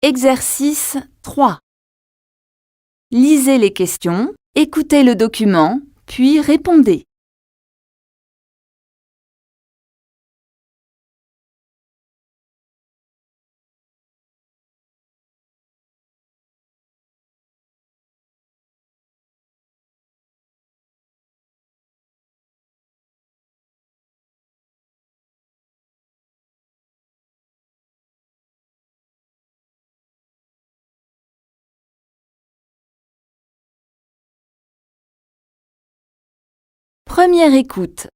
Exercice 3. Lisez les questions, écoutez le document, puis répondez. Première écoute.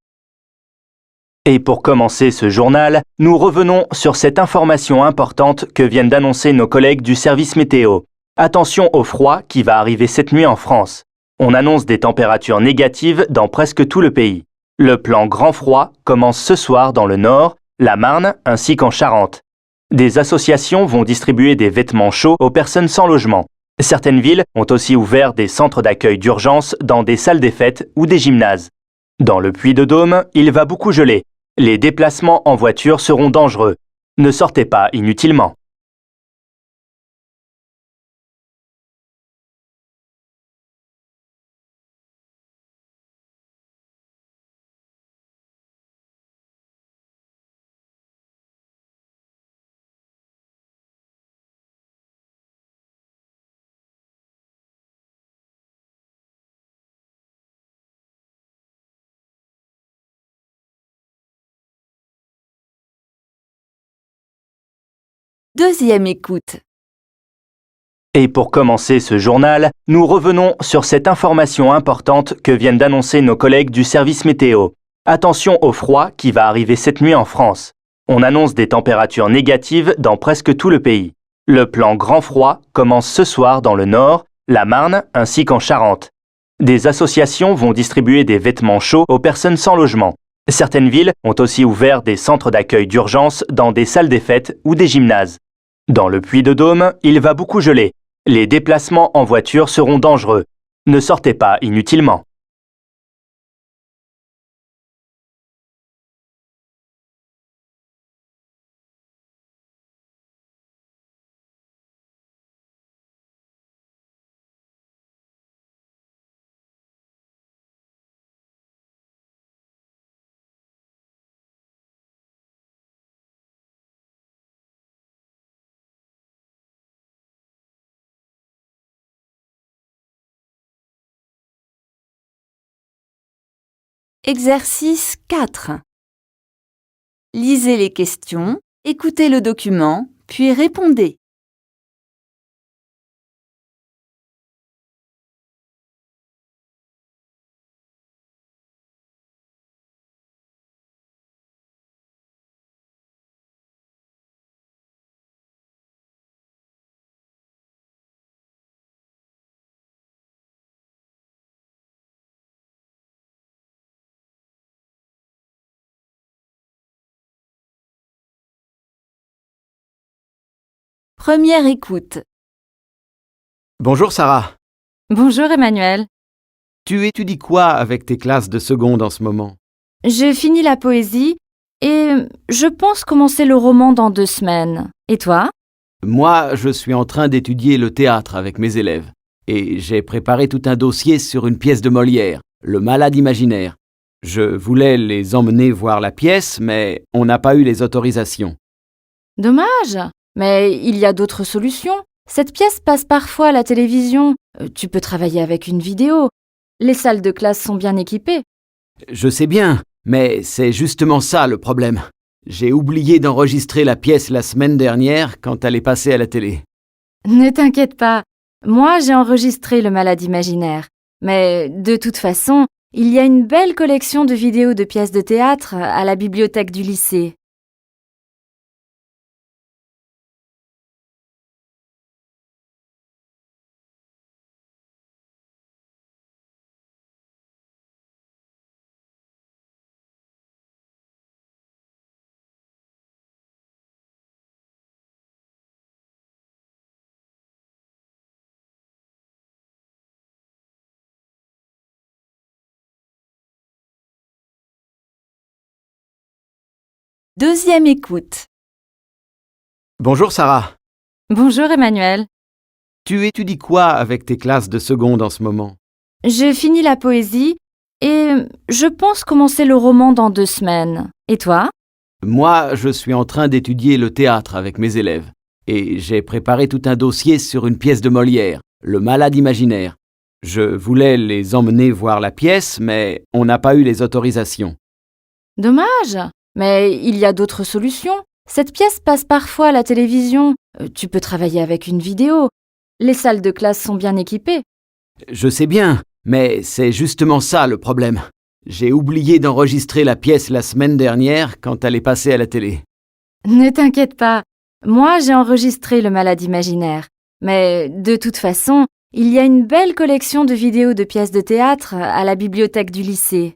Et pour commencer ce journal, nous revenons sur cette information importante que viennent d'annoncer nos collègues du service météo. Attention au froid qui va arriver cette nuit en France. On annonce des températures négatives dans presque tout le pays. Le plan grand froid commence ce soir dans le Nord, la Marne ainsi qu'en Charente. Des associations vont distribuer des vêtements chauds aux personnes sans logement. Certaines villes ont aussi ouvert des centres d'accueil d'urgence dans des salles des fêtes ou des gymnases. Dans le Puy-de-Dôme, il va beaucoup geler. Les déplacements en voiture seront dangereux. Ne sortez pas inutilement. Deuxième écoute. Et pour commencer ce journal, nous revenons sur cette information importante que viennent d'annoncer nos collègues du service météo. Attention au froid qui va arriver cette nuit en France. On annonce des températures négatives dans presque tout le pays. Le plan grand froid commence ce soir dans le Nord, la Marne ainsi qu'en Charente. Des associations vont distribuer des vêtements chauds aux personnes sans logement. Certaines villes ont aussi ouvert des centres d'accueil d'urgence dans des salles des fêtes ou des gymnases. Dans le Puy-de-Dôme, il va beaucoup geler. Les déplacements en voiture seront dangereux. Ne sortez pas inutilement. Exercice 4. Lisez les questions, écoutez le document, puis répondez. Première écoute. Bonjour Sarah, Bonjour Emmanuel. tu étudies quoi avec tes classes de seconde en ce moment? J'ai fini la poésie et je pense commencer le roman dans 2 semaines. Et toi? Moi, je suis en train d'étudier le théâtre avec mes élèves. Et j'ai préparé tout un dossier sur une pièce de Molière, Le Malade imaginaire. Je voulais les emmener voir la pièce, mais on n'a pas eu les autorisations. Dommage, mais il y a d'autres solutions. Cette pièce passe parfois à la télévision. Tu peux travailler avec une vidéo. Les salles de classe sont bien équipées. Je sais bien, mais c'est justement ça le problème. J'ai oublié d'enregistrer la pièce la semaine dernière quand elle est passée à la télé. Ne t'inquiète pas. Moi, j'ai enregistré Le Malade imaginaire. Mais de toute façon, il y a une belle collection de vidéos de pièces de théâtre à la bibliothèque du lycée. Deuxième écoute. Bonjour Sarah, Bonjour Emmanuel. Tu étudies quoi avec tes classes de seconde en ce moment? Je finis la poésie et je pense commencer le roman dans 2 semaines. Et toi? Moi, je suis en train d'étudier le théâtre avec mes élèves. Et j'ai préparé tout un dossier sur une pièce de Molière, Le Malade imaginaire. Je voulais les emmener voir la pièce, mais on n'a pas eu les autorisations. Dommage, mais il y a d'autres solutions. Cette pièce passe parfois à la télévision. Tu peux travailler avec une vidéo. Les salles de classe sont bien équipées. Je sais bien, mais c'est justement ça le problème. J'ai oublié d'enregistrer la pièce la semaine dernière quand elle est passée à la télé. Ne t'inquiète pas, moi j'ai enregistré Le Malade imaginaire. Mais de toute façon, il y a une belle collection de vidéos de pièces de théâtre à la bibliothèque du lycée.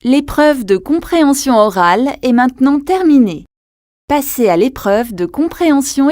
L'épreuve de compréhension orale est maintenant terminée. Passez à l'épreuve de compréhension